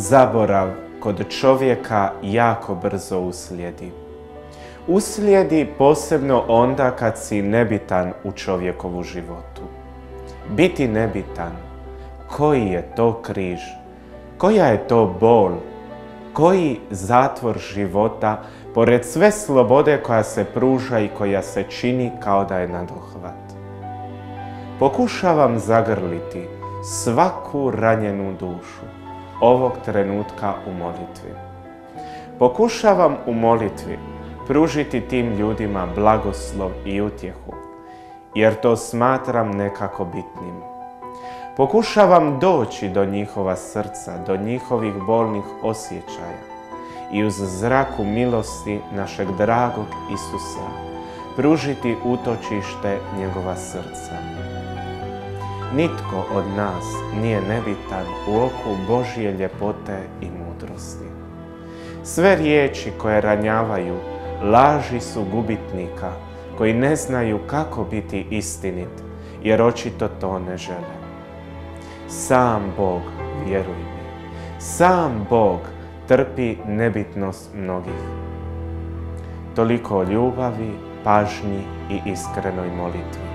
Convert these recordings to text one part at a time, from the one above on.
zaborav kod čovjeka jako brzo uslijedi. Uslijedi posebno onda kad si nebitan u čovjekovu životu. Biti nebitan, koji je to križ, koja je to bol, koji zatvor života, pored sve slobode koja se pruža i koja se čini kao da je nadohvat. Pokušavam zagrliti svaku ranjenu dušu ovog trenutka u molitvi. Pokušavam u molitvi pružiti tim ljudima blagoslov i utjehu, jer to smatram nekako bitnim. Pokušavam doći do njihova srca, do njihovih bolnih osjećaja i uz zraku milosti našeg dragog Isusa pružiti utočište njegova srca. Nitko od nas nije nebitan u oku Božje ljepote i mudrosti. Sve riječi koje ranjavaju laži su gubitnika koji ne znaju kako biti istinit, jer očito to ne žele. Sam Bog, vjeruj mi, sam Bog trpi nebitnost mnogih. Toliko o ljubavi, pažnji i iskrenoj molitvi.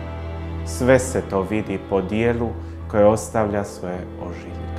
Sve se to vidi po dijelu koje ostavlja svoje ožiljke.